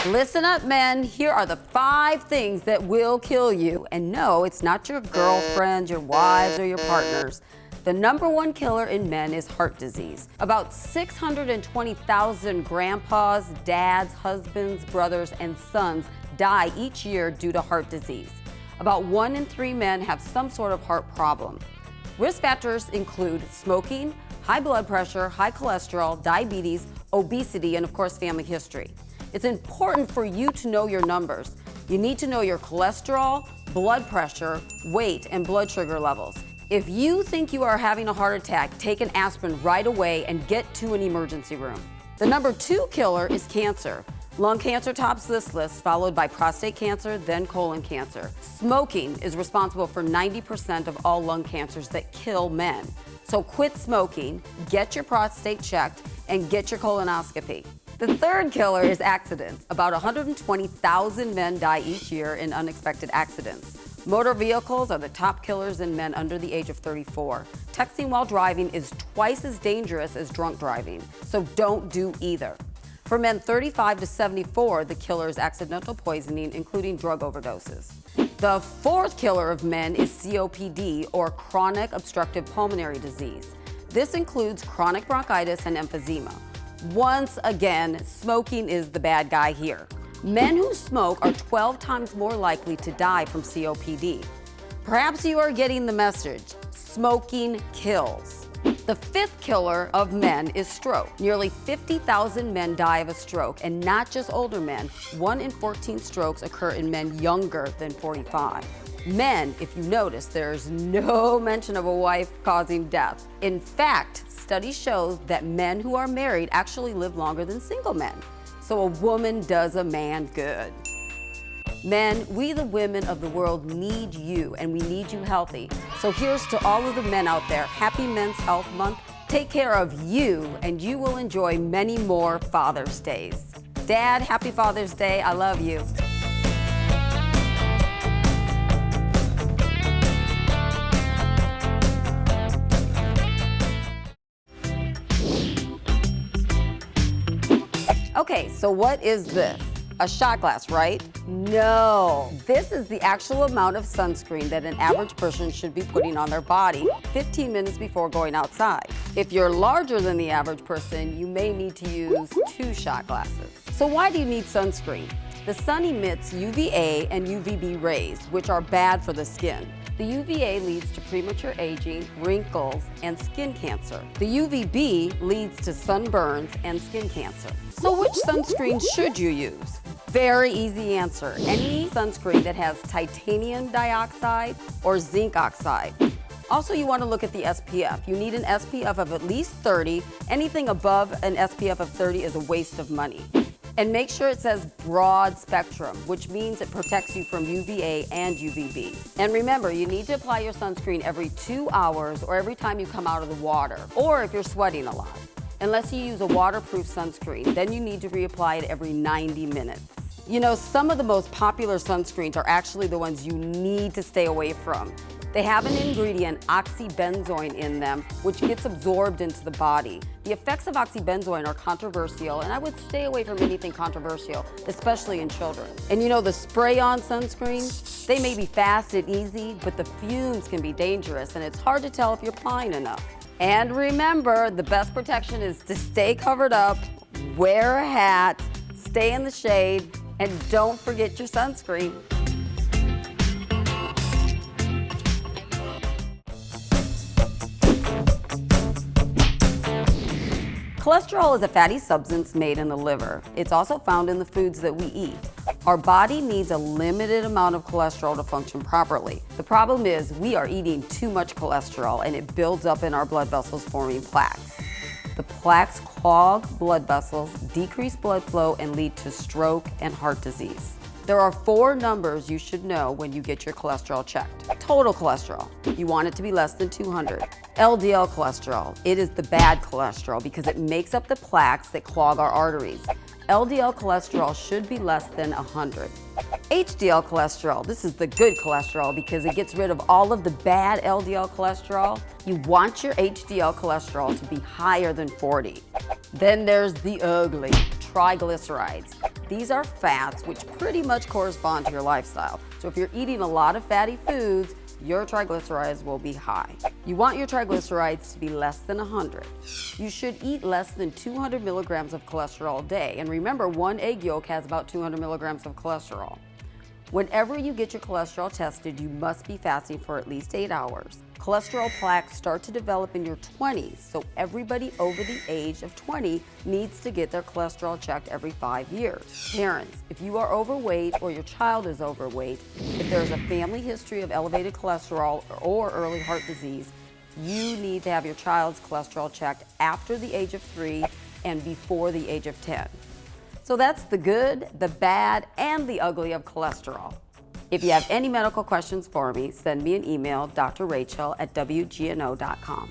Listen up, men. Here are the 5 things that will kill you. And no, it's not your girlfriends, your wives, or your partners. The #1 killer in men is heart disease. About 620,000 grandpas, dads, husbands, brothers, and sons die each year due to heart disease. About 1 in 3 men have some sort of heart problem. Risk factors include smoking, high blood pressure, high cholesterol, diabetes, obesity, and of course, family history. It's important for you to know your numbers. You need to know your cholesterol, blood pressure, weight, and blood sugar levels. If you think you are having a heart attack, take an aspirin right away and get to an emergency room. The #2 killer is cancer. Lung cancer tops this list, followed by prostate cancer, then colon cancer. Smoking is responsible for 90% of all lung cancers that kill men. So quit smoking, get your prostate checked, and get your colonoscopy. The 3rd killer is accidents. About 120,000 men die each year in unexpected accidents. Motor vehicles are the top killers in men under the age of 34. Texting while driving is twice as dangerous as drunk driving, so don't do either. For men 35 to 74, the killer is accidental poisoning, including drug overdoses. The 4th killer of men is COPD, or chronic obstructive pulmonary disease. This includes chronic bronchitis and emphysema. Once again, smoking is the bad guy here. Men who smoke are 12 times more likely to die from COPD. Perhaps you are getting the message. Smoking kills. The 5th killer of men is stroke. Nearly 50,000 men die of a stroke, and not just older men. 1 in 14 strokes occur in men younger than 45. Men, if you notice, there's no mention of a wife causing death. In fact, study shows that men who are married actually live longer than single men. So a woman does a man good. Men, we the women of the world need you, and we need you healthy. So here's to all of the men out there. Happy Men's Health Month. Take care of you, and you will enjoy many more Father's Days. Dad, happy Father's Day. I love you. Okay, so what is this? A shot glass, right? No. This is the actual amount of sunscreen that an average person should be putting on their body 15 minutes before going outside. If you're larger than the average person, you may need to use 2 shot glasses. So why do you need sunscreen? The sun emits UVA and UVB rays, which are bad for the skin. The UVA leads to premature aging, wrinkles, and skin cancer. The UVB leads to sunburns and skin cancer. So which sunscreen should you use? Very easy answer. Any sunscreen that has titanium dioxide or zinc oxide. Also, you want to look at the SPF. You need an SPF of at least 30. Anything above an SPF of 30 is a waste of money. And make sure it says broad spectrum, which means it protects you from UVA and UVB. And remember, you need to apply your sunscreen every 2 hours or every time you come out of the water, or if you're sweating a lot. Unless you use a waterproof sunscreen, then you need to reapply it every 90 minutes. You know, some of the most popular sunscreens are actually the ones you need to stay away from. They have an ingredient, oxybenzoin, in them, which gets absorbed into the body. The effects of oxybenzoin are controversial, and I would stay away from anything controversial, especially in children. And you know, the spray-on sunscreens, they may be fast and easy, but the fumes can be dangerous, and it's hard to tell if you're applying enough. And remember, the best protection is to stay covered up, wear a hat, stay in the shade, and don't forget your sunscreen. Cholesterol is a fatty substance made in the liver. It's also found in the foods that we eat. Our body needs a limited amount of cholesterol to function properly. The problem is we are eating too much cholesterol, and it builds up in our blood vessels, forming plaques. The plaques clog blood vessels, decrease blood flow, and lead to stroke and heart disease. There are 4 numbers you should know when you get your cholesterol checked. Total cholesterol, you want it to be less than 200. LDL cholesterol, it is the bad cholesterol because it makes up the plaques that clog our arteries. LDL cholesterol should be less than 100. HDL cholesterol, this is the good cholesterol because it gets rid of all of the bad LDL cholesterol. You want your HDL cholesterol to be higher than 40. Then there's the ugly, triglycerides. These are fats which pretty much correspond to your lifestyle. So if you're eating a lot of fatty foods, your triglycerides will be high. You want your triglycerides to be less than 100. You should eat less than 200 milligrams of cholesterol a day. And remember, one egg yolk has about 200 milligrams of cholesterol. Whenever you get your cholesterol tested, you must be fasting for at least 8 hours. Cholesterol plaques start to develop in your 20s, so everybody over the age of 20 needs to get their cholesterol checked every 5 years. Parents, if you are overweight or your child is overweight, if there's a family history of elevated cholesterol or early heart disease, you need to have your child's cholesterol checked after the age of 3 and before the age of 10. So that's the good, the bad, and the ugly of cholesterol. If you have any medical questions for me, send me an email, drrachel@wgno.com.